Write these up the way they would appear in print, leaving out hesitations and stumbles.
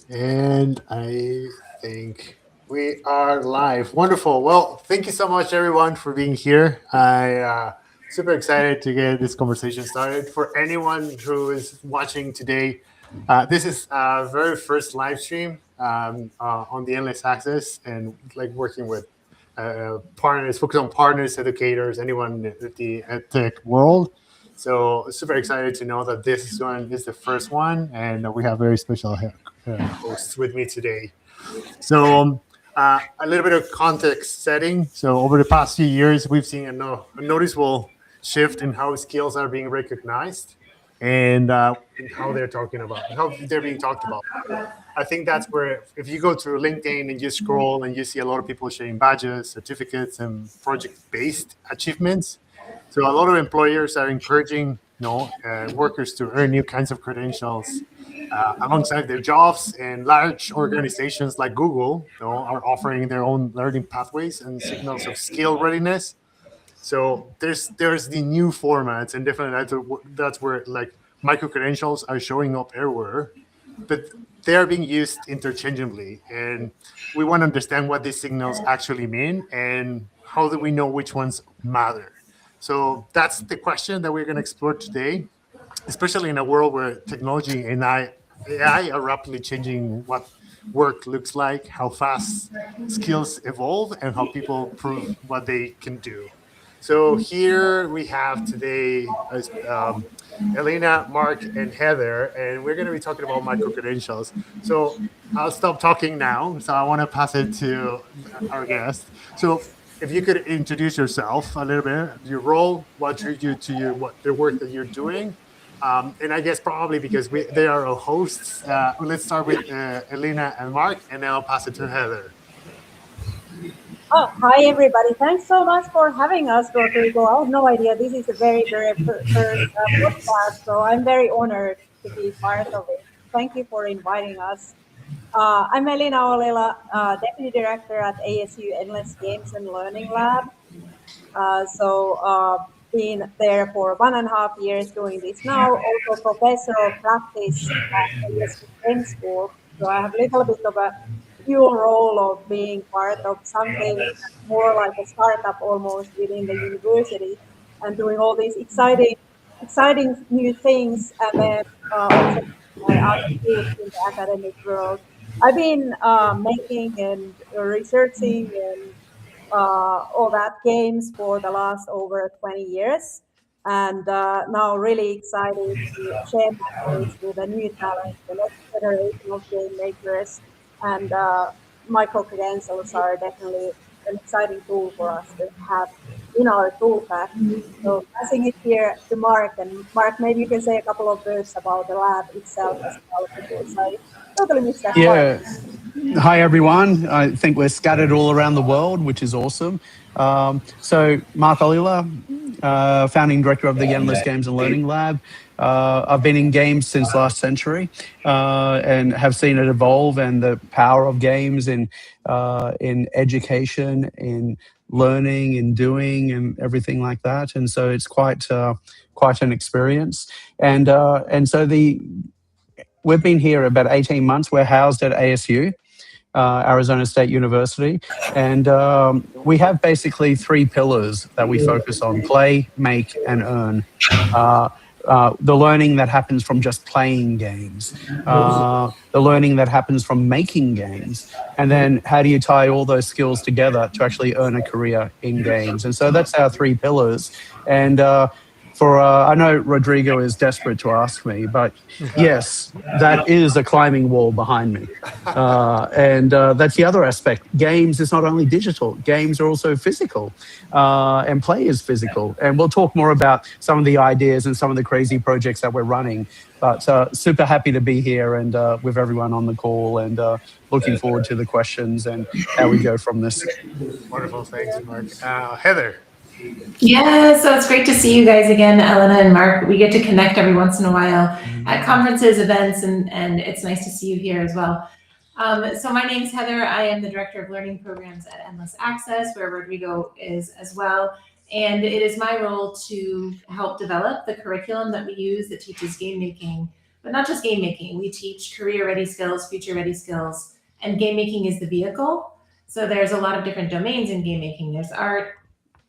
And I think we are live. Wonderful. Well, thank you so much, everyone, for being here. Super excited to get this conversation started. For anyone who is watching today, this is our very first live stream on the Endless Access, and like working with partners, focus on partners, educators, anyone in the tech world. So super excited to know that this one is the first one, and we have very special hosts with me today. So a little bit of context setting. So over the past few years, we've seen a noticeable shift in how skills are being recognized and in how they're talking about how they're being talked about. I think that's where if you go to LinkedIn and you scroll and you see a lot of people sharing badges, certificates, and project-based achievements. So a lot of employers are encouraging workers to earn new kinds of credentials alongside their jobs, and large organizations like Google are offering their own learning pathways and signals of skill readiness. So there's the new formats, and definitely that's where like micro credentials are showing up everywhere, but they're being used interchangeably, and we want to understand what these signals actually mean and how do we know which ones matter. So that's the question that we're going to explore today, especially in a world where technology and AI are rapidly changing what work looks like, how fast skills evolve, and how people prove what they can do. So here we have today Elina, Mark, and Heather, and we're going to be talking about micro credentials. So I'll stop talking now. So I want to pass it to our guest. So if you could introduce yourself a little bit, your role, what drew you to what the work that you're doing, and I guess probably because they are our hosts. Let's start with Elina and Mark, and then I'll pass it to Heather. Oh, hi everybody. Thanks so much for having us, Rodrigo. I have no idea. This is a very first podcast, so I'm very honored to be part of it. Thank you for inviting us. I'm Elina Ollila, Deputy Director at ASU Endless Games and Learning Lab. Been there for 1.5 years doing this now. Also professor of practice at ASU Game School. So I have a little bit of a dual role of being part of something more like a startup almost within the university and doing all these exciting new things, and then also my other skills in the academic world. I've been making and researching and all that games for the last over 20 years. And now really excited to share my knowledge with a new talent, the next generation of game makers. And micro-credentials are definitely an exciting tool for us to have in our toolpack. So passing it here to Mark, and Mark, maybe you can say a couple of words about the lab itself as well, because I totally missed that part. Yeah. Hi, everyone. I think we're scattered all around the world, which is awesome. So, Mark Ollila, founding director of the Endless Games and Learning Lab. I've been in games since last century and have seen it evolve, and the power of games in education, in learning, in doing, and everything like that. And so it's quite an experience. And so we've been here about 18 months. We're housed at ASU, Arizona State University. And we have basically three pillars that we focus on: play, make, and earn. The learning that happens from just playing games, the learning that happens from making games, and then how do you tie all those skills together to actually earn a career in games? And so that's our three pillars. And I know Rodrigo is desperate to ask me, but yes, that is a climbing wall behind me. And that's the other aspect. Games is not only digital, games are also physical, and play is physical. And we'll talk more about some of the ideas and some of the crazy projects that we're running. But super happy to be here and with everyone on the call, and looking forward to the questions and how we go from this. Wonderful, thanks, Mark. Heather. Yeah, so it's great to see you guys again, Elena and Mark. We get to connect every once in a while at conferences, events, and it's nice to see you here as well. So my name's Heather. I am the Director of Learning Programs at Endless Access, where Rodrigo is as well. And it is my role to help develop the curriculum that we use that teaches game making but not just game making. We teach career-ready skills, future-ready skills, and game making is the vehicle. So there's a lot of different domains in game making. There's art,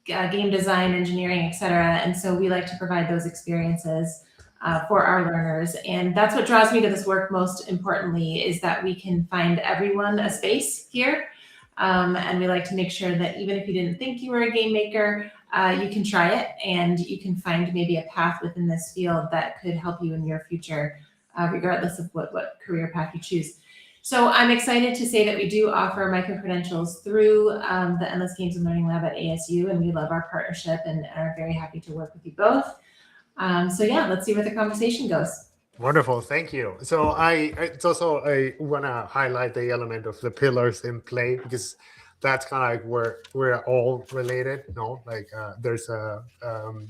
game design, engineering, etc. And so we like to provide those experiences for our learners. And that's what draws me to this work most importantly, is that we can find everyone a space here. And we like to make sure that even if you didn't think you were a game maker, you can try it and you can find maybe a path within this field that could help you in your future, regardless of what career path you choose. So I'm excited to say that we do offer micro-credentials through the Endless Games and Learning Lab at ASU, and we love our partnership and are very happy to work with you both. So yeah, let's see where the conversation goes. Wonderful, thank you. So I want to highlight the element of the pillars in play, because that's kind of like where we're all related. Like there's a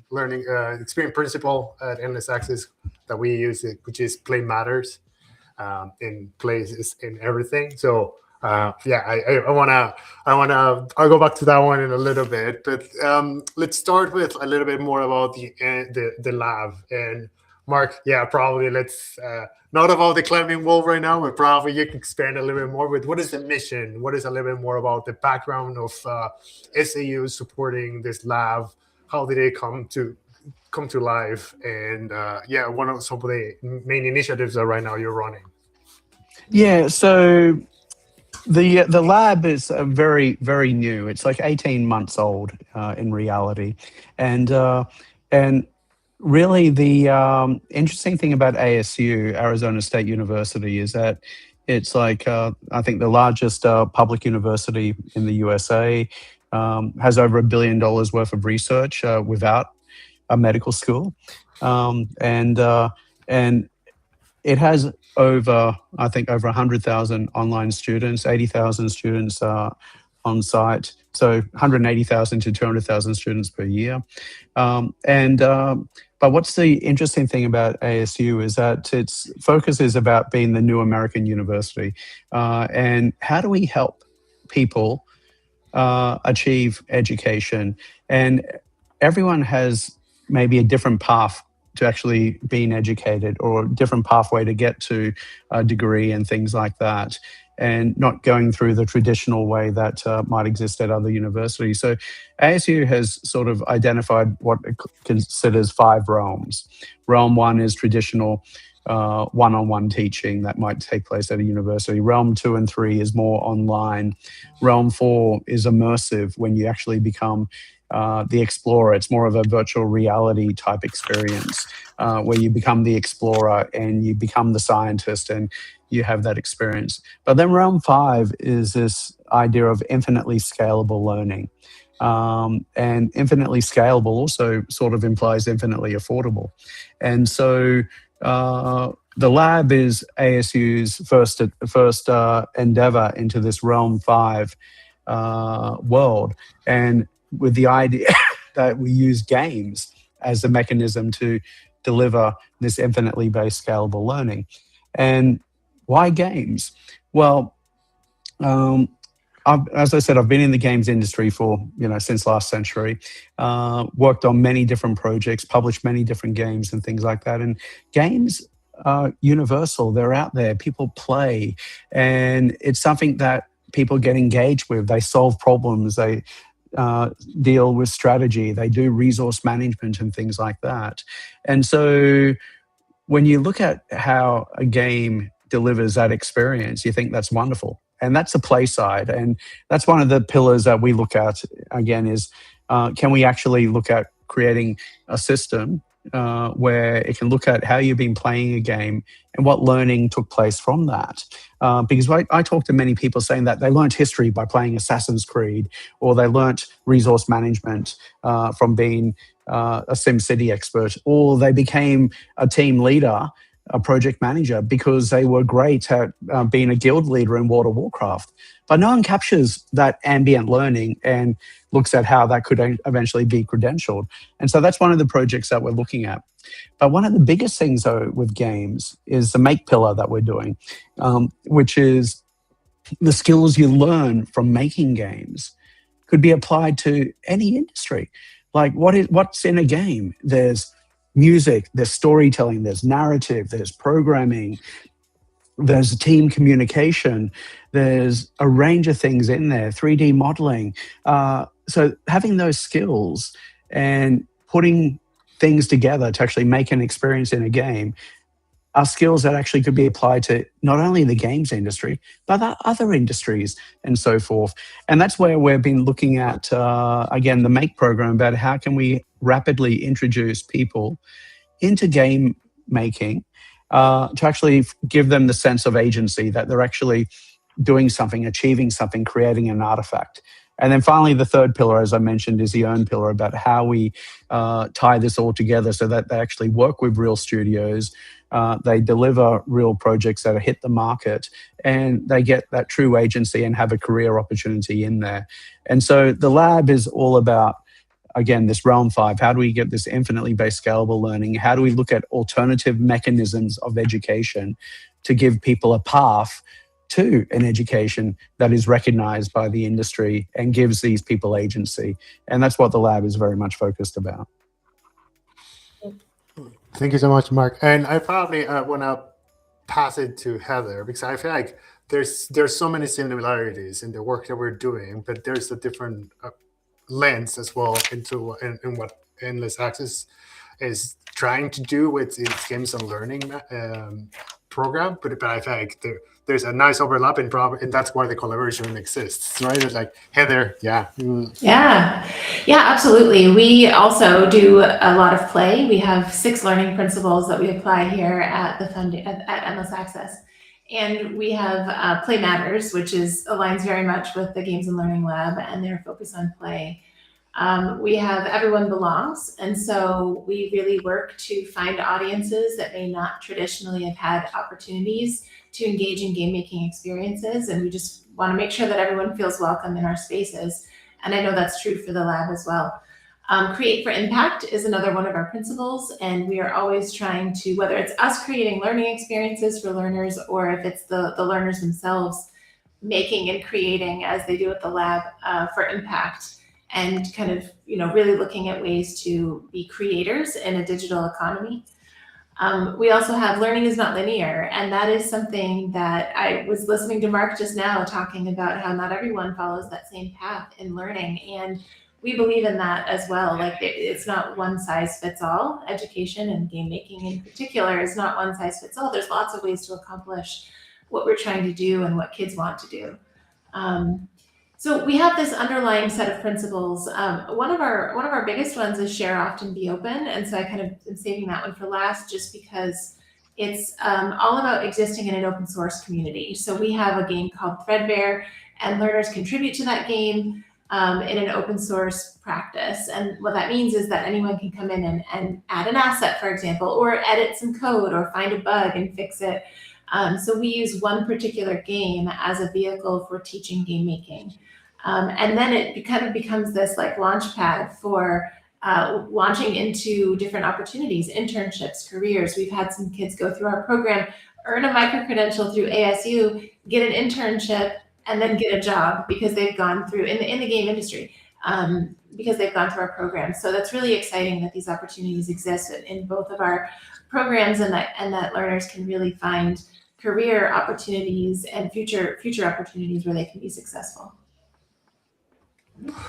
learning experience principle at Endless Access that we use, which is play matters. In places in everything. So I'll go back to that one in a little bit, but let's start with a little bit more about the lab. And Mark, probably let's not about the climbing wall right now, but probably you can expand a little bit more with what is the mission, what is a little bit more about the background of SAU supporting this lab, how did it come to life, and what are some of the main initiatives that right now you're running? Yeah, so the lab is very, very new. It's like 18 months old in reality, and really the interesting thing about ASU, Arizona State University, is that it's like I think the largest public university in the USA, has over $1 billion worth of research without a medical school, and it has over 100,000 online students, 80,000 students on site, so 180,000 to 200,000 students per year. But what's the interesting thing about ASU is that its focus is about being the new American university, and how do we help people achieve education? And everyone has maybe a different path to actually being educated, or a different pathway to get to a degree and things like that, and not going through the traditional way that might exist at other universities. So ASU has sort of identified what it considers 5 realms. Realm 1 is traditional one-on-one teaching that might take place at a university. Realm 2 and 3 is more online. Realm 4 is immersive, when you actually become the explorer. It's more of a virtual reality type experience where you become the explorer and you become the scientist and you have that experience. But then realm 5 is this idea of infinitely scalable learning. And infinitely scalable also sort of implies infinitely affordable. And so the lab is ASU's first endeavor into this realm 5 world, and with the idea that we use games as a mechanism to deliver this infinitely based scalable learning. And why games? Well, as I said, I've been in the games industry for, since last century, worked on many different projects, published many different games and things like that. And games are universal. They're out there. People play. And it's something that people get engaged with. They solve problems. They deal with strategy. They do resource management and things like that. And so when you look at how a game delivers that experience, you think that's wonderful. And that's the play side. And that's one of the pillars that we look at, again, is can we actually look at creating a system where it can look at how you've been playing a game and what learning took place from that. Because I talk to many people saying that they learned history by playing Assassin's Creed, or they learnt resource management from being a SimCity expert, or they became a team leader, a project manager, because they were great at being a guild leader in World of Warcraft. But no one captures that ambient learning and looks at how that could eventually be credentialed. And so that's one of the projects that we're looking at. But one of the biggest things, though, with games is the make pillar that we're doing, which is the skills you learn from making games could be applied to any industry. Like what's in a game? There's music, there's storytelling, there's narrative, there's programming, there's team communication, there's a range of things in there, 3D modeling. So having those skills and putting things together to actually make an experience in a game are skills that actually could be applied to not only the games industry, but other industries and so forth. And that's where we've been looking at, again, the MAKE program about how can we rapidly introduce people into game making to actually give them the sense of agency that they're actually doing something, achieving something, creating an artifact. And then finally, the third pillar, as I mentioned, is the own pillar, about how we tie this all together so that they actually work with real studios, they deliver real projects that hit the market, and they get that true agency and have a career opportunity in there. And so the lab is all about, again, this realm 5. How do we get this infinitely based scalable learning? How do we look at alternative mechanisms of education to give people a path to an education that is recognized by the industry and gives these people agency? And that's what the lab is very much focused about. Thank you so much, Mark. And I probably want to pass it to Heather, because I feel like there's so many similarities in the work that we're doing, but there's a different lens as well into in what Endless Access is trying to do with its games and learning program. But I feel like there's a nice overlap and that's why the collaboration exists, right? It's like, Heather, yeah. Yeah, absolutely. We also do a lot of play. We have 6 learning principles that we apply here at the at Endless Access. And we have Play Matters, which aligns very much with the Games and Learning Lab and their focus on play. We have Everyone Belongs, and so we really work to find audiences that may not traditionally have had opportunities to engage in game making experiences, and we just want to make sure that everyone feels welcome in our spaces. And I know that's true for the lab as well. Create for Impact is another one of our principles, and we are always trying to, whether it's us creating learning experiences for learners or if it's the learners themselves making and creating, as they do at the lab, for impact, and kind of, really looking at ways to be creators in a digital economy. We also have Learning is Not Linear, and that is something that I was listening to Mark just now talking about, how not everyone follows that same path in learning, and we believe in that as well. Like, it's not one size fits all. Education and game making in particular is not one size fits all. There's lots of ways to accomplish what we're trying to do and what kids want to do. So we have this underlying set of principles. One of our biggest ones is Share Often Be Open, and so I kind of am saving that one for last, just because it's all about existing in an open source community. So we have a game called Threadbare, and learners contribute to that game in an open source practice. And what that means is that anyone can come in and add an asset, for example, or edit some code or find a bug and fix it. So we use one particular game as a vehicle for teaching game making. And then it kind of becomes this like launch pad for launching into different opportunities, internships, careers. We've had some kids go through our program, earn a microcredential through ASU, get an internship, and then get a job because they've gone through in the game industry, because they've gone through our program. So that's really exciting that these opportunities exist in both of our programs, and that learners can really find career opportunities and future opportunities where they can be successful.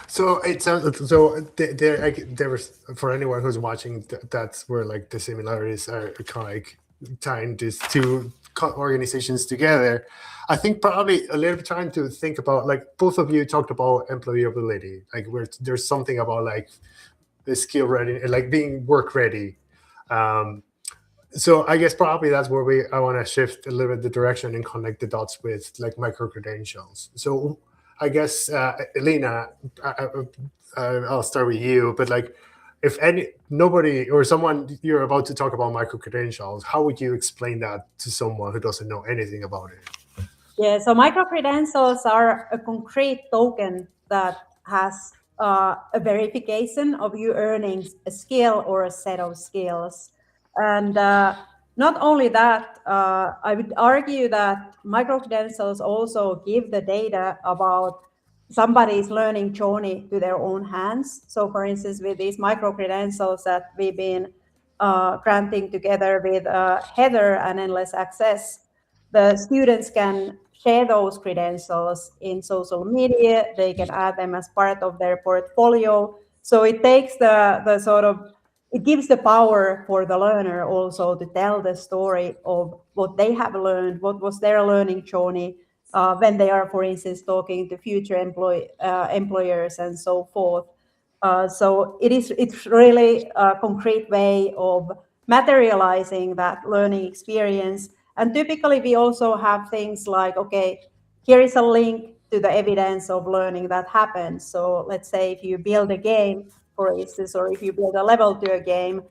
So it sounds there was, for anyone who's watching, that's where like the similarities are kind of like tying these two organizations together. I think probably a little bit trying to think about, like, both of you talked about employability, like where there's something about like the skill ready, like being work ready. So I guess probably that's where I want to shift a little bit the direction and connect the dots with like micro-credentials. So I guess, Elina, I'll start with you, but like, if nobody or someone, you're about to talk about micro-credentials, how would you explain that to someone who doesn't know anything about it? Yeah, so micro-credentials are a concrete token that has a verification of you earning a skill or a set of skills. And not only that, I would argue that micro-credentials also give the data about somebody's learning journey to their own hands. So for instance, with these micro-credentials that we've been granting together with Heather and Endless Access, the students can share those credentials in social media. They can add them as part of their portfolio. So it takes the sort of, it gives the power for the learner also to tell the story of what they have learned, what was their learning journey when they are, for instance, talking to future employers and so forth. So it's really a concrete way of materializing that learning experience. And typically we also have things like, okay, here is a link to the evidence of learning that happened. So let's say if you build a game, for instance, or if you build a level to a game,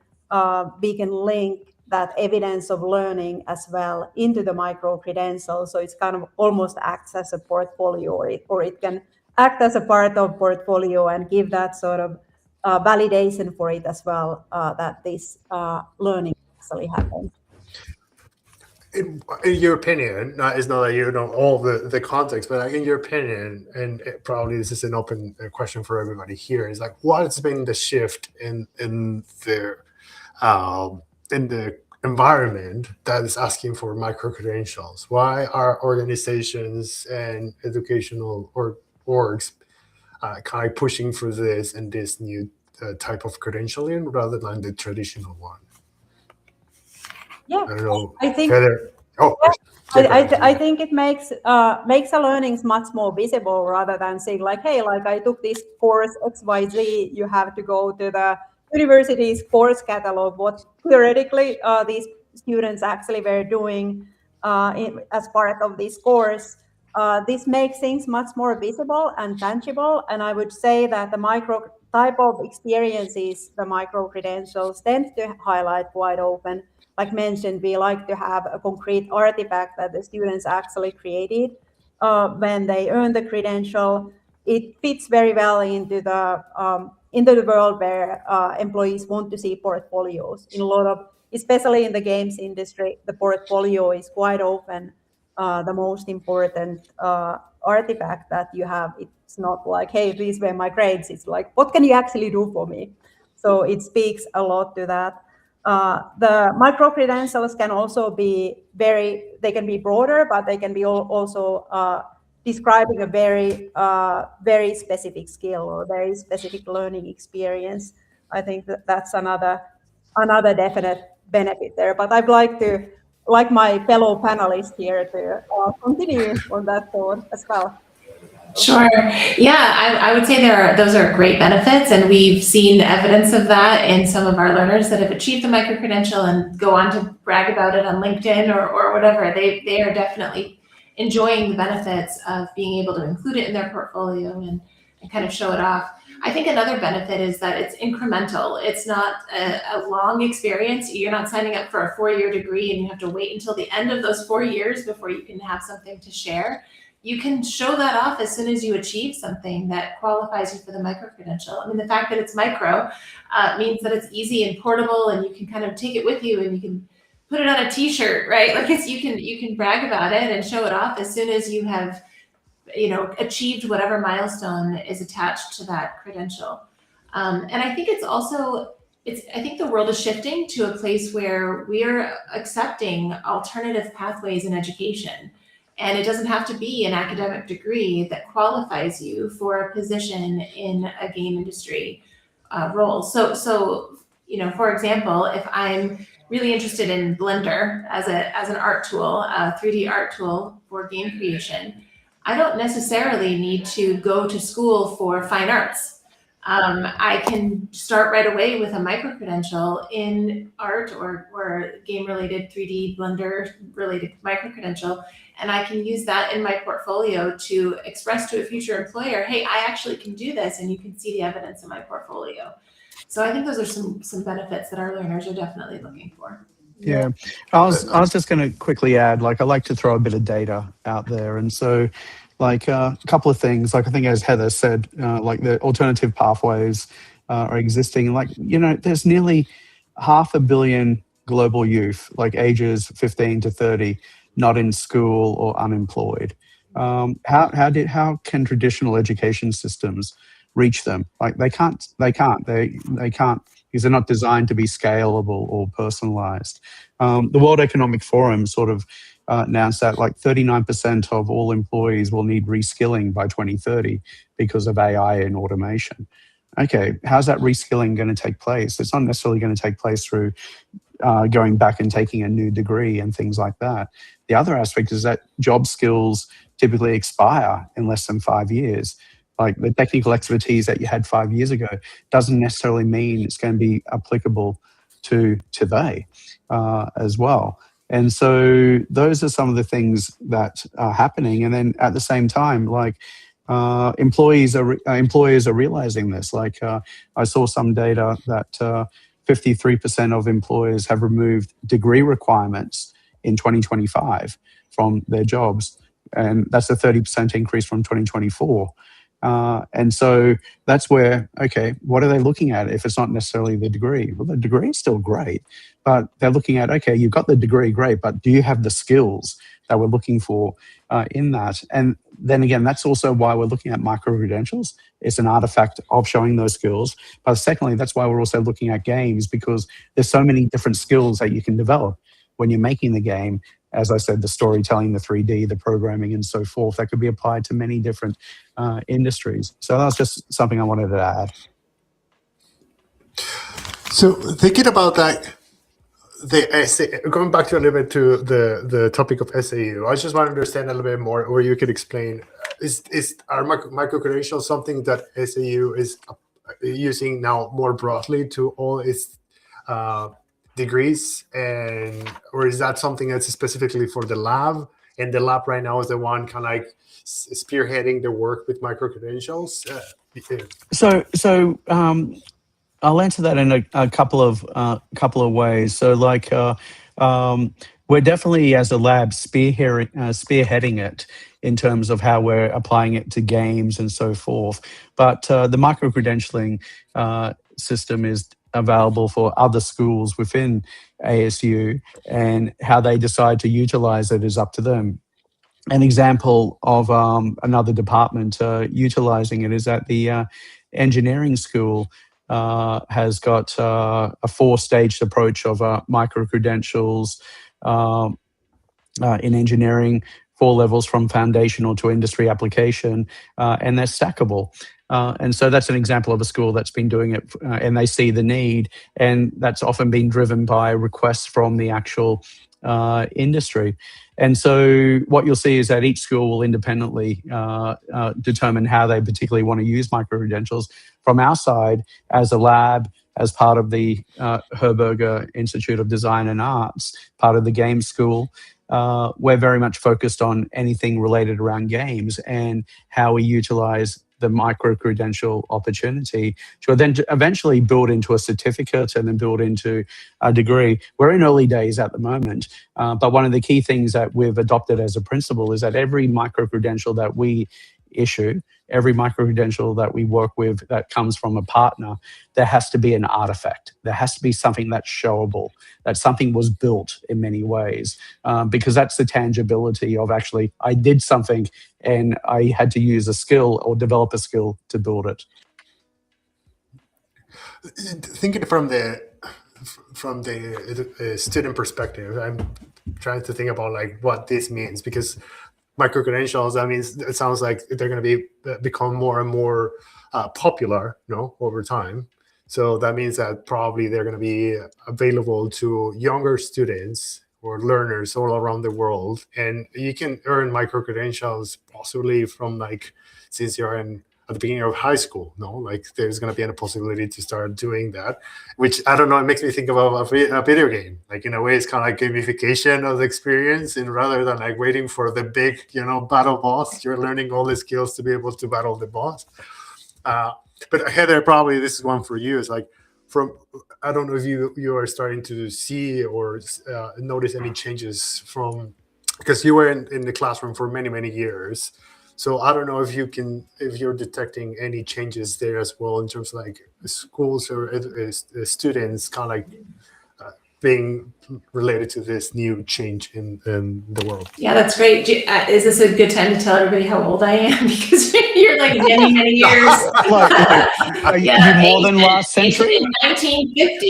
we can link that evidence of learning as well into the micro-credential. So it's kind of almost acts as a portfolio, or it can act as a part of portfolio and give that sort of validation for it as well, that this learning actually happened. In your opinion, it's not that you know all the context, but in your opinion, and probably this is an open question for everybody here, is like, what has been the shift in the environment that is asking for micro-credentials? Why are organizations and educational orgs kind of pushing for this and this new type of credentialing rather than the traditional one? Yeah, I don't know. I think. Heather, oh, I think it makes the learnings much more visible rather than saying like, hey, like I took this course XYZ, you have to go to the university's course catalog, what theoretically these students actually were doing as part of this course. This makes things much more visible and tangible. And I would say that the micro type of experiences, the micro credentials tend to highlight quite often. Like mentioned, we like to have a concrete artifact that the students actually created when they earn the credential. It fits very well into the world where employees want to see portfolios. In a lot of, especially in the games industry, the portfolio is quite often the most important artifact that you have. It's not like, hey, these were my grades. It's like, what can you actually do for me? So it speaks a lot to that. The micro credentials can also be they can be broader, but they can be also describing a very specific skill or very specific learning experience. I think that's another definite benefit there. But I'd like my fellow panelists here to continue on that thought as well. Sure. Yeah, I would say those are great benefits, and we've seen evidence of that in some of our learners that have achieved the micro-credential and go on to brag about it on LinkedIn or whatever. They are definitely enjoying the benefits of being able to include it in their portfolio and kind of show it off. I think another benefit is that it's incremental. It's not a long experience. You're not signing up for a 4-year degree and you have to wait until the end of those 4 years before you can have something to share. You can show that off as soon as you achieve something that qualifies you for the micro-credential. I mean, the fact that it's micro means that it's easy and portable, and you can kind of take it with you and you can put it on a t-shirt, right? Like you can brag about it and show it off as soon as you have, achieved whatever milestone is attached to that credential. And I think it's also, I think the world is shifting to a place where we are accepting alternative pathways in education. And it doesn't have to be an academic degree that qualifies you for a position in a game industry role. So, for example, if I'm really interested in Blender as an art tool, a 3D art tool for game creation, I don't necessarily need to go to school for fine arts. I can start right away with a micro-credential in art or game-related 3D Blender-related micro-credential, and I can use that in my portfolio to express to a future employer, hey, I actually can do this, and you can see the evidence in my portfolio. So I think those are some benefits that our learners are definitely looking for. Yeah, I was just going to quickly add, like, I like to throw a bit of data out there, and so, like, a couple of things, like I think as Heather said, like the alternative pathways are existing. Like, there's nearly 500 million global youth, like ages 15 to 30, not in school or unemployed. How can traditional education systems reach them? Like they can't because they're not designed to be scalable or personalized. The World Economic Forum sort of announced that like 39% of all employees will need reskilling by 2030 because of AI and automation. Okay, how's that reskilling going to take place? It's not necessarily going to take place through going back and taking a new degree and things like that. The other aspect is that job skills typically expire in less than 5 years. Like the technical expertise that you had 5 years ago doesn't necessarily mean it's going to be applicable to today as well. And so those are some of the things that are happening. And then at the same time, like employers are realizing this. Like I saw some data that 53% of employers have removed degree requirements in 2025 from their jobs. And that's a 30% increase from 2024. And so that's where, okay, what are they looking at if it's not necessarily the degree? Well, the degree is still great, but they're looking at, okay, you've got the degree, great, but do you have the skills that we're looking for in that? And then again, that's also why we're looking at micro-credentials. It's an artifact of showing those skills. But secondly, that's why we're also looking at games, because there's so many different skills that you can develop when you're making the game. As I said, the storytelling, the 3D, the programming, and so forth, that could be applied to many different industries. So that's just something I wanted to add. So thinking about that, going back to a little bit to the topic of SAU, I just want to understand a little bit more, or you could explain, are micro-credentials something that SAU is using now more broadly to all its degrees, or is that something that's specifically for the lab? And the lab right now is the one kind of like spearheading the work with micro-credentials. So I'll answer that in a couple of ways. So like we're definitely as a lab spearheading it in terms of how we're applying it to games and so forth. But the micro-credentialing system is available for other schools within ASU, and how they decide to utilize it is up to them. An example of another department utilizing it is at the engineering school. Has got a 4-staged approach of micro-credentials in engineering, 4 levels from foundational to industry application, and they're stackable. And so that's an example of a school that's been doing it, and they see the need, and that's often been driven by requests from the actual industry. And so what you'll see is that each school will independently determine how they particularly want to use micro-credentials. From our side, as a lab, as part of the Herberger Institute of Design and Arts, part of the game school, we're very much focused on anything related around games and how we utilize the micro-credential opportunity to then eventually build into a certificate and then build into a degree. We're in early days at the moment, but one of the key things that we've adopted as a principle is that every micro-credential that we issue, every micro-credential that we work with that comes from a partner, there has to be an artifact. There has to be something that's showable, that something was built in many ways, because that's the tangibility of actually, I did something and I had to use a skill or develop a skill to build it. Thinking from the student perspective, I'm trying to think about like what this means, because micro-credentials, I mean, it sounds like they're going to become more and more popular, over time. So that means that probably they're going to be available to younger students or learners all around the world. And you can earn micro-credentials possibly from since you're at the beginning of high school, like there's going to be a possibility to start doing that, which I don't know, it makes me think about a video game. Like in a way, it's kind of like gamification of the experience, and rather than like waiting for the big, battle boss, you're learning all the skills to be able to battle the boss. But Heather, probably this is one for you. It's like I don't know if you are starting to see or notice any changes because you were in the classroom for many, many years. So I don't know if you're detecting any changes there as well in terms of like schools or students kind of like being related to this new change in the world. Yeah, that's great. Is this a good time to tell everybody how old I am? Because you're like many, many years. Are you more than last century? In 1950.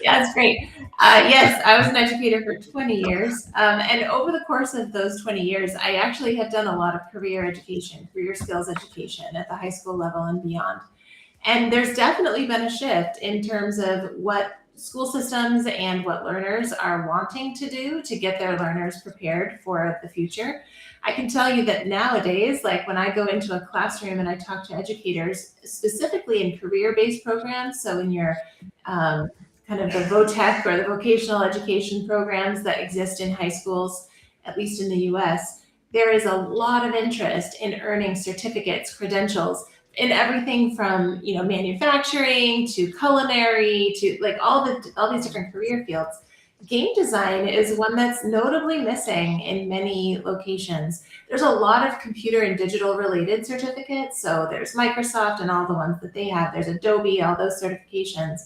Yeah, it's great. Yes, I was an educator for 20 years. And over the course of those 20 years, I actually have done a lot of career education, career skills education at the high school level and beyond. And there's definitely been a shift in terms of what school systems and what learners are wanting to do to get their learners prepared for the future. I can tell you that nowadays, like when I go into a classroom and I talk to educators, specifically in career-based programs, so in your kind of the VOTEC or the vocational education programs that exist in high schools, at least in the US, there is a lot of interest in earning certificates, credentials, in everything from manufacturing to culinary to like all these different career fields. Game design is one that's notably missing in many locations. There's a lot of computer and digital related certificates. So there's Microsoft and all the ones that they have. There's Adobe, all those certifications.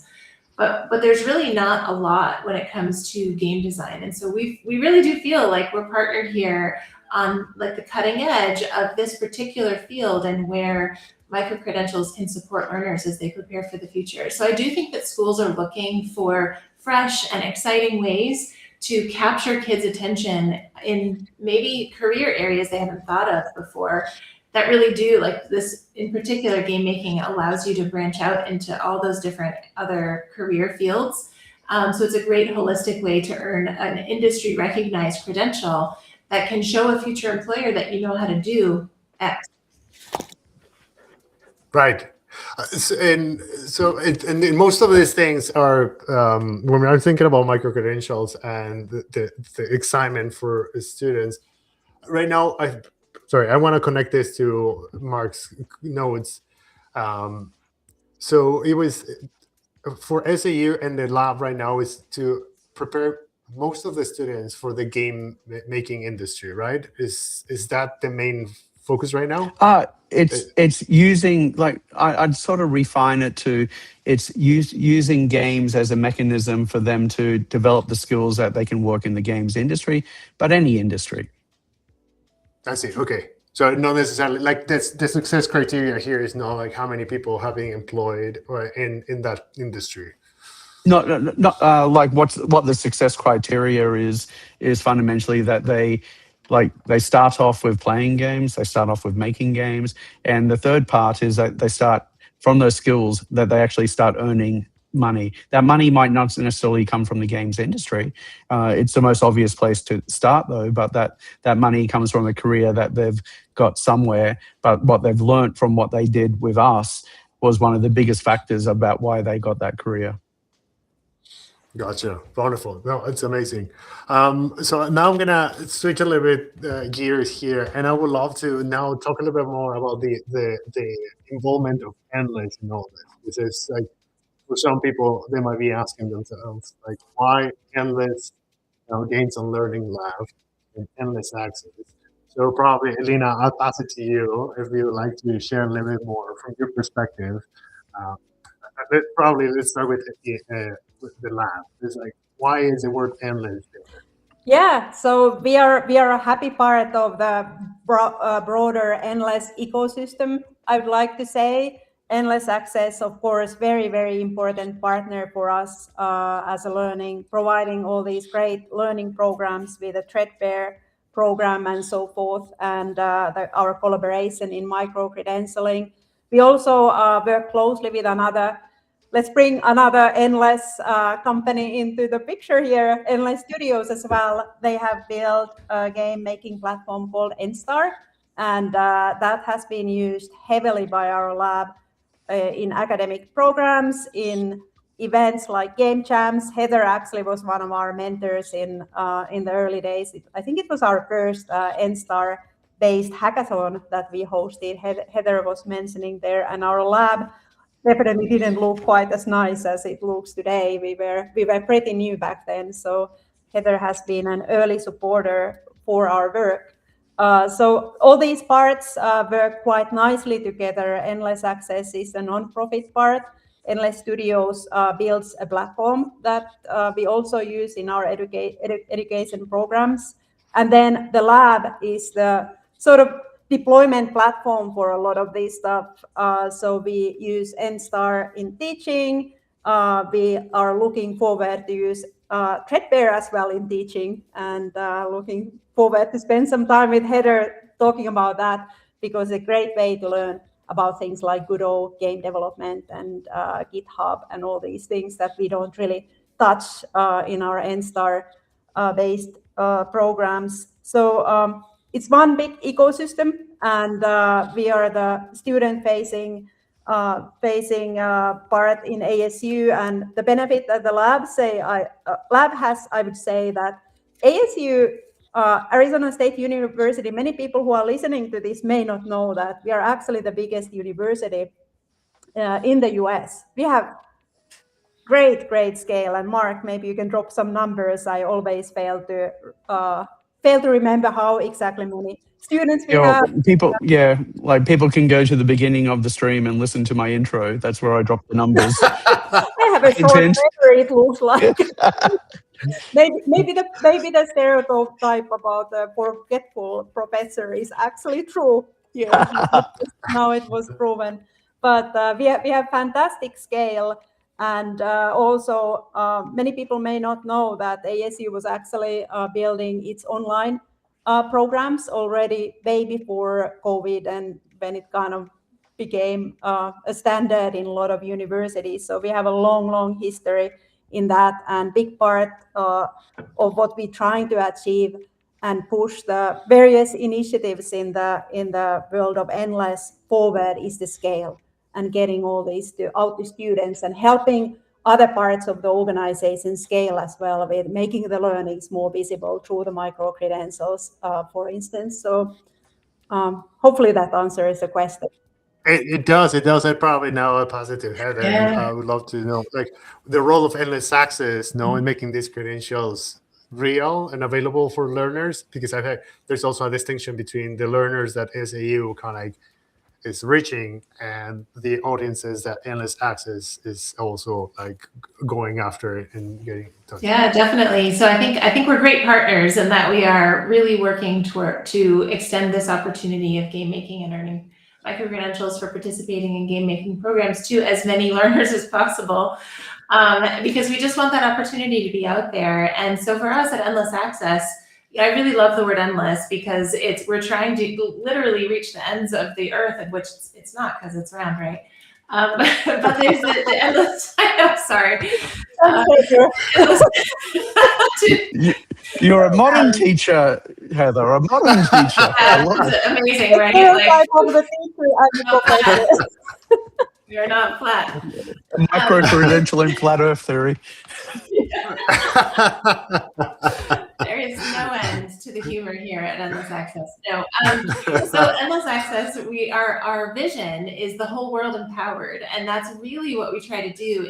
But there's really not a lot when it comes to game design. And so we really do feel like we're partnered here on like the cutting edge of this particular field and where Microcredentials can support learners as they prepare for the future. So I do think that schools are looking for fresh and exciting ways to capture kids' attention in maybe career areas they haven't thought of before that really do, like this in particular, game making allows you to branch out into all those different other career fields. So it's a great holistic way to earn an industry recognized credential that can show a future employer that you know how to do X. Right. And most of these things are when we are thinking about micro credentials and the excitement for students right now. I want to connect this to Mark's notes. So it was for SAU and the lab right now is to prepare most of the students for the game making industry, right? Is that the main focus right now? It's using, like, I'd sort of refine it to it's using games as a mechanism for them to develop the skills that they can work in the games industry, but any industry. I see. Okay. So not necessarily like the success criteria here is not like how many people have been employed or in that industry. Not like what the success criteria is fundamentally that they start off with playing games, they start off with making games, and the third part is that they start from those skills that they actually start earning money. That money might not necessarily come from the games industry. It's the most obvious place to start though, but that money comes from a career that they've got somewhere, but what they've learned from what they did with us was one of the biggest factors about why they got that career. Gotcha. Wonderful. No, it's amazing. So now I'm gonna switch a little bit gears here, and I would love to now talk a little bit more about the involvement of Endless in all this. Because like for some people, they might be asking themselves like, why Endless, Games and Learning Lab and Endless Access? So probably, Elina, I'll pass it to you if you would like to share a little bit more from your perspective. Let's start with the lab. It's like, why is the word endless there? Yeah, so we are a happy part of the broader Endless ecosystem. I would like to say Endless Access, of course, very, very important partner for us as a learning, providing all these great learning programs with a threadbare program and so forth, and our collaboration in micro-credentialing. We also work closely with let's bring another Endless company into the picture here, Endless Studios as well. They have built a game-making platform called NStar, and that has been used heavily by our lab in academic programs, in events like game jams. Heather actually was one of our mentors in the early days. I think it was our first NStar-based hackathon that we hosted. Heather was mentioning there, and our lab definitely didn't look quite as nice as it looks today. We were pretty new back then, so Heather has been an early supporter for our work. So all these parts work quite nicely together. Endless Access is a non-profit part, Endless Studios builds a platform that we also use in our education programs. And then the lab is the sort of deployment platform for a lot of this stuff. So we use NSTAR in teaching. We are looking forward to use Threadbare as well in teaching, and looking forward to spend some time with Heather talking about that, because it's a great way to learn about things like good old game development and GitHub and all these things that we don't really touch in our NSTAR based programs. So it's one big ecosystem, and we are the student-facing part in ASU. And the benefit that the lab has, I would say that ASU, Arizona State University, many people who are listening to this may not know that we are actually the biggest university in the US. We have great scale. And Mark, maybe you can drop some numbers. I always fail to remember how exactly many students we have. People can go to the beginning of the stream and listen to my intro. That's where I drop the numbers. I have a short memory, it looks like. maybe the stereotype about the forgetful professor is actually true here. Now it was proven. But we have fantastic scale. And also, many people may not know that ASU was actually building its online programs already way before COVID, and when it kind of became a standard in a lot of universities. So we have a long history in that, and big part of what we're trying to achieve and push the various initiatives in the world of Endless forward is the scale, and getting all these out to students and helping other parts of the organization scale as well, with making the learnings more visible through the micro-credentials, for instance. So hopefully that answers the question. It does. I probably know a positive Heather. Yeah. And I would love to know, like, the role of Endless Access, in making these credentials real and available for learners, because I've had, there's also a distinction between the learners that SAU kind of like is reaching and the audiences that Endless Access is also like going after and getting in touch. Yeah, definitely. So I think we're great partners, and that we are really working to extend this opportunity of game making and earning micro-credentials for participating in game making programs to as many learners as possible, because we just want that opportunity to be out there. And so for us at Endless Access, I really love the word endless, because we're trying to literally reach the ends of the earth, of which it's not, because it's round, right? But there's the endless. I'm sorry. You're a modern teacher, Heather. A modern teacher. I love it. Amazing, right? You're not flat. Micro-credential in flat Earth theory. There is no end to the humor here at Endless Access. No, so Endless Access, our vision is the whole world empowered, and that's really what we try to do.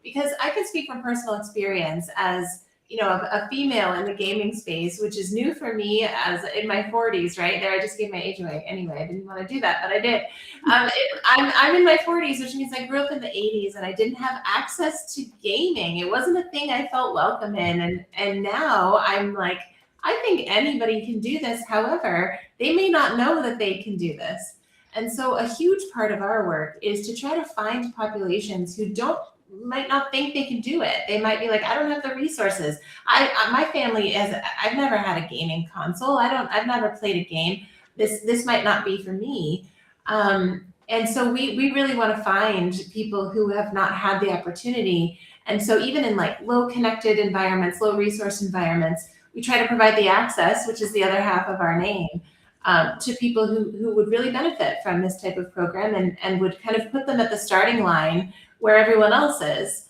Because I can speak from personal experience as a female in the gaming space, which is new for me as in my 40s, right? There, I just gave my age away. Anyway, I didn't want to do that, but I did. I'm in my 40s, which means I grew up in the 80s, and I didn't have access to gaming. It wasn't a thing I felt welcome in. And now I'm like, I think anybody can do this. However, they may not know that they can do this. And so a huge part of our work is to try to find populations who might not think they can do it. They might be like, I don't have the resources. My family I've never had a gaming console. I've never played a game. This might not be for me. And so we really want to find people who have not had the opportunity. And so even in like low connected environments, low resource environments, we try to provide the access, which is the other half of our name, to people who would really benefit from this type of program, and would kind of put them at the starting line where everyone else is.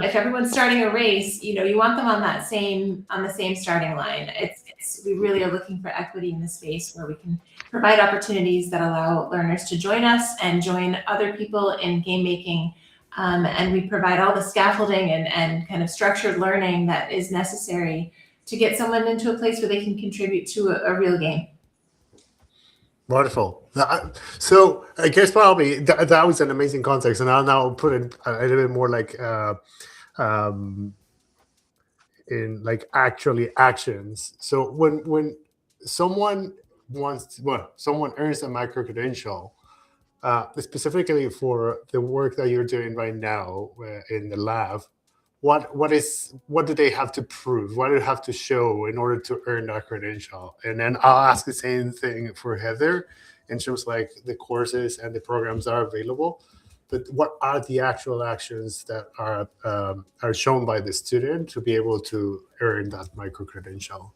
If everyone's starting a race, you want them on the same starting line. We really are looking for equity in the space where we can provide opportunities that allow learners to join us and join other people in game making. And we provide all the scaffolding and kind of structured learning that is necessary to get someone into a place where they can contribute to a real game. Wonderful. So I guess probably that was an amazing context, and I'll now put it a little bit more like um, in like actually actions. So when someone someone earns a micro credential, specifically for the work that you're doing right now in the lab, what do they have to prove? What do they have to show in order to earn that credential? And then I'll ask the same thing for Heather in terms like the courses and the programs that are available. But what are the actual actions that are shown by the student to be able to earn that micro credential?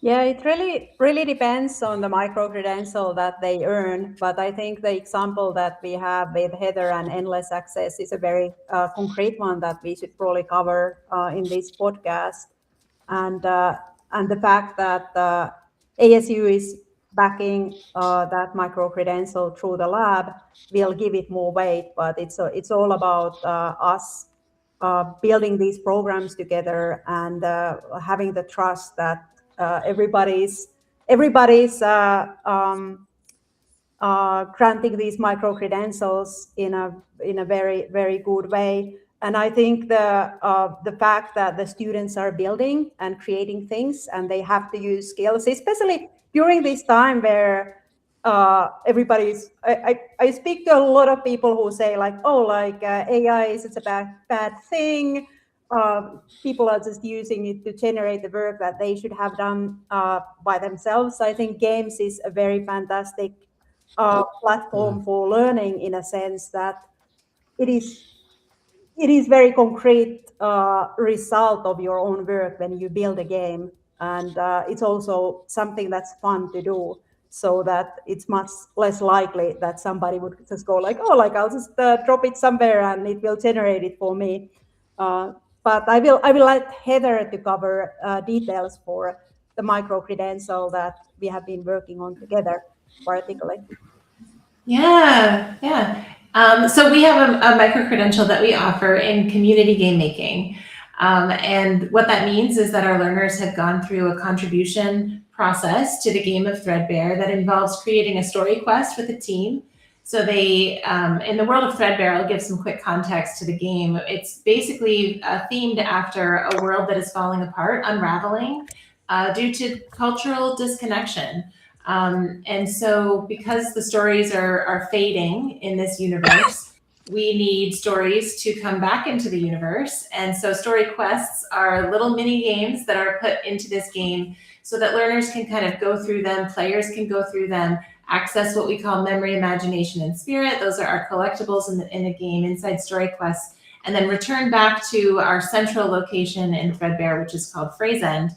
Yeah, it really depends on the micro credential that they earn. But I think the example that we have with Heather and Endless Access is a very concrete one that we should probably cover in this podcast. And the fact that ASU is backing that micro credential through the lab will give it more weight. But it's all about us building these programs together and having the trust that everybody's granting these micro credentials in a very good way. And I think the fact that the students are building and creating things and they have to use skills, especially during this time where everybody's. I speak to a lot of people who say like, oh, like AI is it's a bad thing. People are just using it to generate the work that they should have done by themselves. I think games is a very fantastic platform for learning in a sense that it is very concrete result of your own work when you build a game, and it's also something that's fun to do, so that it's much less likely that somebody would just go like, oh, like I'll just drop it somewhere and it will generate it for me. But I will let Heather to cover details for the micro credential that we have been working on together particularly. Yeah. So we have a micro-credential that we offer in community game making. And what that means is that our learners have gone through a contribution process to the game of Threadbare that involves creating a story quest with a team. So they, in the world of Threadbare, I'll give some quick context to the game. It's basically themed after a world that is falling apart, unraveling, due to cultural disconnection. And so because the stories are fading in this universe, we need stories to come back into the universe. And so story quests are little mini games that are put into this game so that learners can kind of go through them, players can go through them, access what we call memory, imagination, and spirit. Those are our collectibles in the game inside story quests, and then return back to our central location in Threadbare, which is called Phrase End.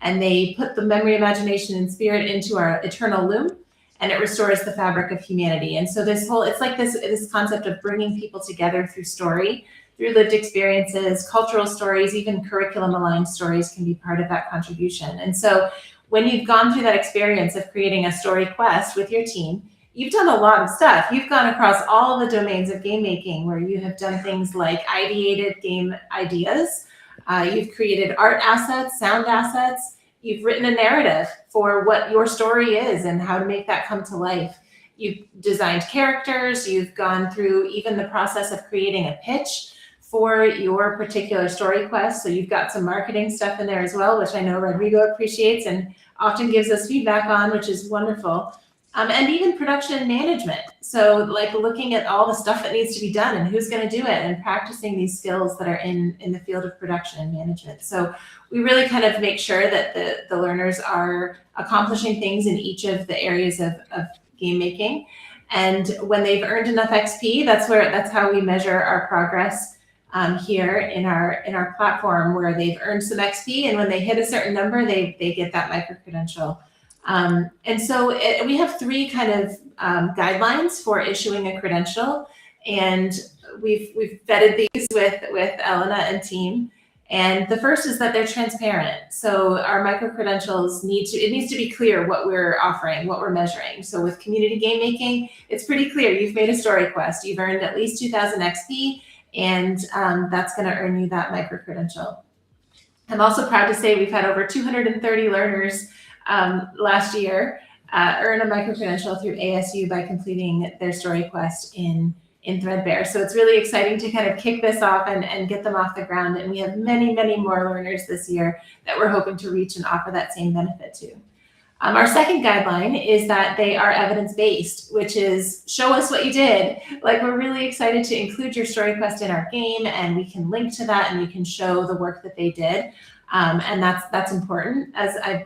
And they put the memory, imagination, and spirit into our eternal loom, and it restores the fabric of humanity. And so it's like this concept of bringing people together through story, through lived experiences, cultural stories, even curriculum-aligned stories can be part of that contribution. And so when you've gone through that experience of creating a story quest with your team, you've done a lot of stuff. You've gone across all the domains of game making, where you have done things like ideated game ideas. You've created art assets, sound assets. You've written a narrative for what your story is and how to make that come to life. You've designed characters. You've gone through even the process of creating a pitch for your particular story quest. So you've got some marketing stuff in there as well, which I know Rodrigo appreciates and often gives us feedback on, which is wonderful. And even production management. So like looking at all the stuff that needs to be done and who's going to do it, and practicing these skills that are in the field of production and management. So we really kind of make sure that the learners are accomplishing things in each of the areas of game making. And when they've earned enough XP, that's how we measure our progress here in our platform, where they've earned some XP, and when they hit a certain number, they get that micro credential. And so we have three kind of guidelines for issuing a credential, and we've vetted these with Elina and team. And the first is that they're transparent. So our micro credentials needs to be clear what we're offering, what we're measuring. So with community game making, it's pretty clear. You've made a story quest, you've earned at least 2,000 XP, and that's going to earn you that micro credential. I'm also proud to say we've had over 230 learners last year earn a micro-credential through ASU by completing their story quest in Threadbare. So it's really exciting to kind of kick this off and get them off the ground. And we have many, many more learners this year that we're hoping to reach and offer that same benefit to. Our second guideline is that they are evidence-based, which is show us what you did. Like, we're really excited to include your story quest in our game, and we can link to that and we can show the work that they did. And that's important.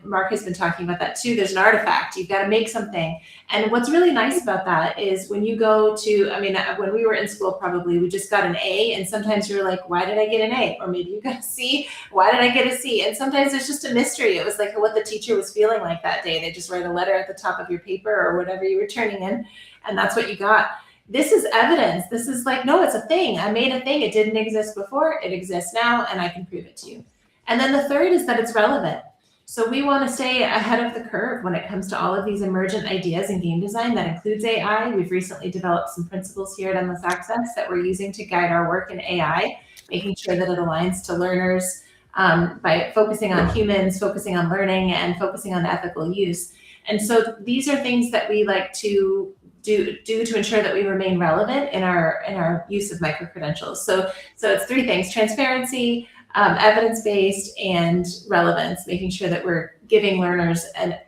Mark has been talking about that too. There's an artifact. You've got to make something. And what's really nice about that is when you go to, I mean, when we were in school, probably we just got an A, and sometimes you're like, why did I get an A? Or maybe you got a C. Why did I get a C? And sometimes there's just a mystery. It was like what the teacher was feeling like that day. They just write a letter at the top of your paper or whatever you were turning in, and that's what you got. This is evidence. This is like, no, it's a thing. I made a thing. It didn't exist before. It exists now, and I can prove it to you. And then the third is that it's relevant. So we want to stay ahead of the curve when it comes to all of these emergent ideas in game design. That includes AI. We've recently developed some principles here at Endless Access that we're using to guide our work in AI, making sure that it aligns to learners by focusing on humans, focusing on learning, and focusing on ethical use. And so these are things that we like to do to ensure that we remain relevant in our use of microcredentials. So it's three things: transparency, evidence-based, and relevance, making sure that we're giving learners an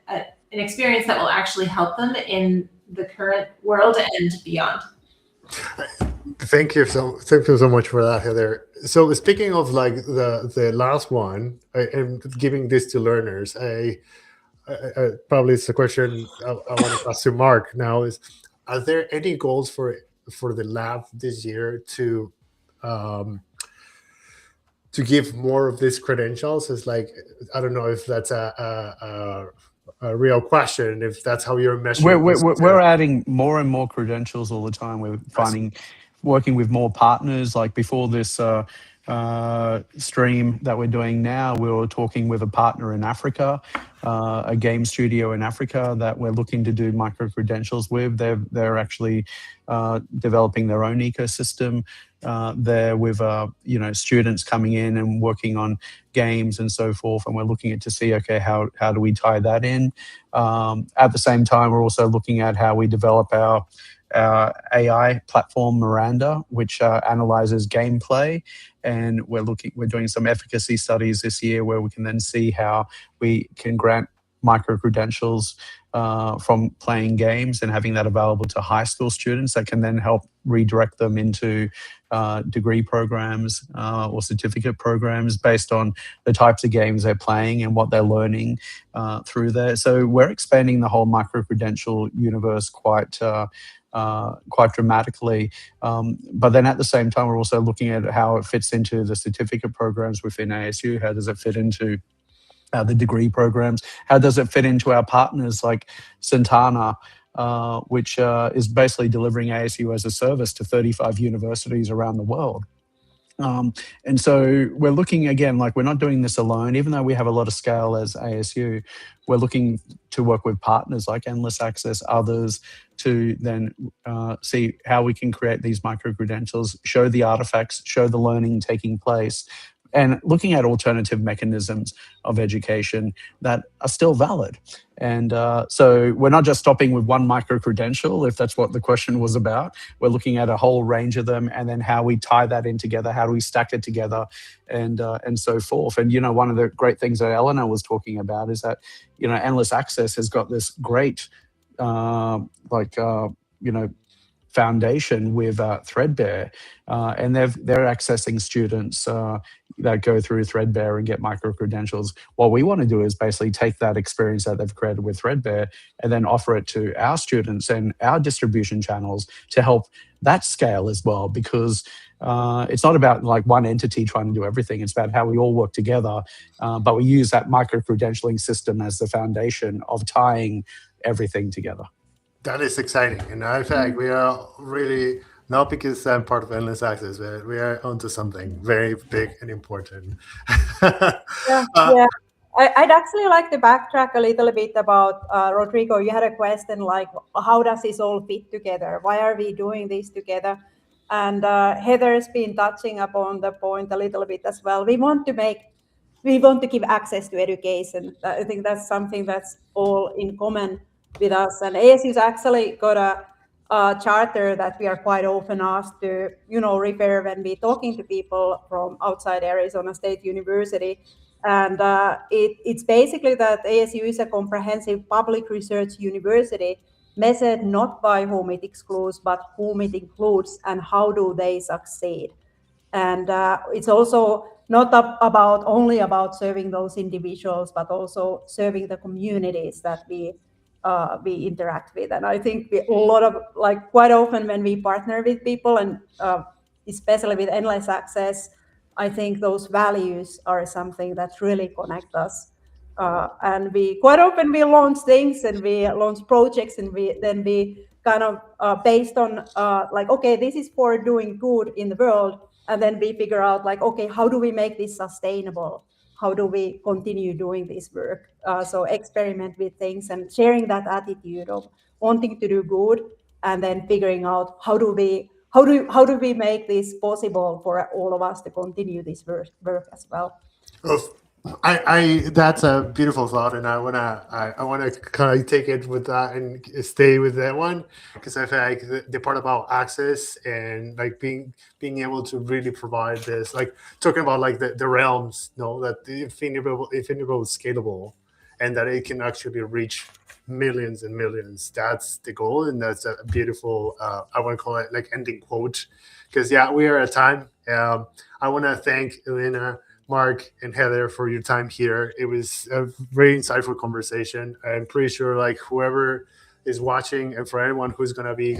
experience that will actually help them in the current world and beyond. Thank you so much for that, Heather. So speaking of like the last one, and giving this to learners, I probably it's a question I want to ask to Mark now is, are there any goals for the lab this year to give more of these credentials? Is like, I don't know if that's a real question, if that's how you're measuring. We're adding more and more credentials all the time. We're working with more partners. Like before this stream that we're doing now, we were talking with a partner in Africa, a game studio in Africa that we're looking to do micro-credentials with. They're actually developing their own ecosystem there with students coming in and working on games and so forth, and we're looking to see, okay, how do we tie that in? At the same time, we're also looking at how we develop our AI platform Miranda, which analyzes gameplay, and we're doing some efficacy studies this year where we can then see how we can grant micro-credentials from playing games and having that available to high school students that can then help redirect them into degree programs or certificate programs based on the types of games they're playing and what they're learning through there. So we're expanding the whole micro-credential universe quite dramatically. But then at the same time, we're also looking at how it fits into the certificate programs within ASU. How does it fit into the degree programs? How does it fit into our partners like Santana, which is basically delivering ASU as a service to 35 universities around the world? And so we're looking, again, like we're not doing this alone. Even though we have a lot of scale as ASU, we're looking to work with partners like Endless Access, others, to then see how we can create these micro-credentials, show the artifacts, show the learning taking place, and looking at alternative mechanisms of education that are still valid. And so we're not just stopping with one micro-credential, if that's what the question was about. We're looking at a whole range of them, and then how we tie that in together, how do we stack it together, and so forth. And, one of the great things that Elina was talking about is that, Endless Access has got this great, foundation with Threadbare, and they're accessing students that go through Threadbare and get micro-credentials. What we want to do is basically take that experience that they've created with Threadbare and then offer it to our students and our distribution channels to help that scale as well, because it's not about like one entity trying to do everything. It's about how we all work together, but we use that micro-credentialing system as the foundation of tying everything together. That is exciting. And in fact, we are really, not because I'm part of Endless Access, but we are onto something very big and important. Yeah. I'd actually like to backtrack a little bit about Rodrigo. You had a question like, how does this all fit together? Why are we doing this together? And Heather's been touching upon the point a little bit as well. We want to give access to education. I think that's something that's all in common. with us. And ASU's actually got a charter that we are quite often asked to, refer when we're talking to people from outside Arizona State University. And it's basically that ASU is a comprehensive public research university measured not by whom it excludes, but whom it includes and how do they succeed. And it's also not only about serving those individuals, but also serving the communities that we interact with. And I think quite often when we partner with people, and especially with Endless Access, I think those values are something that really connect us. And we quite often we launch things and we launch projects, and then we kind of based on okay, this is for doing good in the world, and then we figure out okay, how do we make this sustainable? How do we continue doing this work? So experiment with things and sharing that attitude of wanting to do good, and then figuring out how do we make this possible for all of us to continue this work as well. I that's a beautiful thought, and I wanna kind of take it with that and stay with that one, because I feel like the part about access and being able to really provide this, talking about the realms, that the infinable is scalable, and that it can actually reach millions and millions. That's the goal, and that's a beautiful I want to call it ending quote, because we are at time. I want to thank Elina, Mark, and Heather for your time here. It was a very insightful conversation. I'm pretty sure whoever is watching, and for anyone who's going to be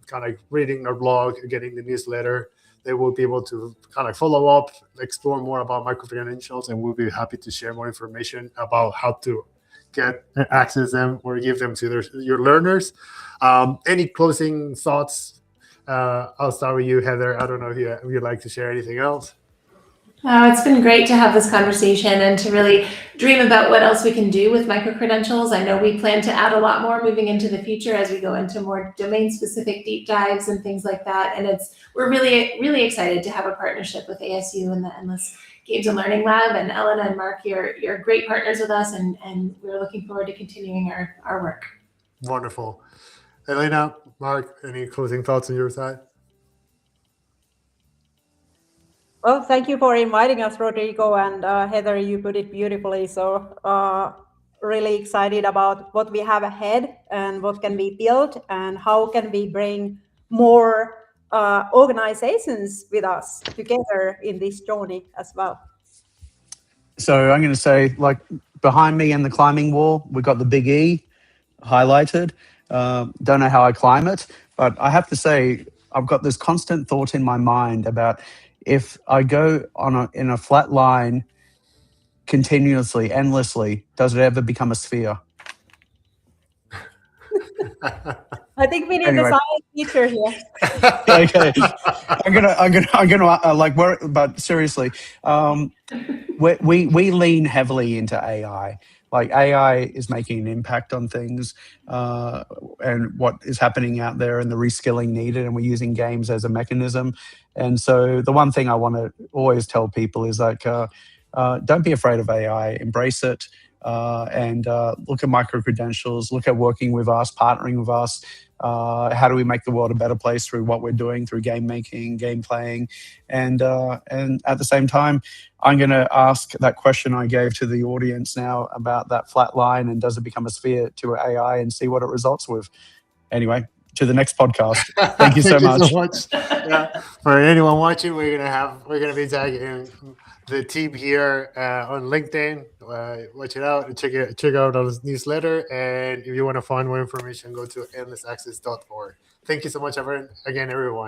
kind of reading our blog, getting the newsletter, they will be able to kind of follow up, explore more about Microcredentials, and we'll be happy to share more information about how to get access them or give them to your learners. Any closing thoughts? I'll start with you, Heather. I don't know if you'd like to share anything else. It's been great to have this conversation and to really dream about what else we can do with microcredentials. I know we plan to add a lot more moving into the future as we go into more domain-specific deep dives and things like that. And we're really, really excited to have a partnership with ASU and the Endless Games and Learning Lab. And Elina and Mark, you're great partners with us, and we're looking forward to continuing our work. Wonderful. Elina, Mark, any closing thoughts on your side? Well, thank you for inviting us, Rodrigo, and Heather, you put it beautifully. So really excited about what we have ahead and what can be built and how can we bring more organizations with us together in this journey as well. So I'm going to say, behind me in the climbing wall, we've got the big E highlighted. Don't know how I climb it, but I have to say, I've got this constant thought in my mind about if I go in a flat line continuously, endlessly, does it ever become a sphere? I think we need the science teacher here. Okay, I'm gonna but seriously, we lean heavily into AI. AI is making an impact on things and what is happening out there and the reskilling needed, and we're using games as a mechanism. And so the one thing I want to always tell people is don't be afraid of AI, embrace it, and look at Microcredentials, look at working with us, partnering with us. How do we make the world a better place through what we're doing, through game making, game playing, and at the same time, I'm going to ask that question I gave to the audience now about that flat line and does it become a sphere to AI, and see what it results with. Anyway, to the next podcast. Thank you so much. For anyone watching, we're gonna be tagging the team here on LinkedIn. Watch it out and check out our newsletter. And if you want to find more information, go to endlessaccess.org. Thank you so much again, everyone.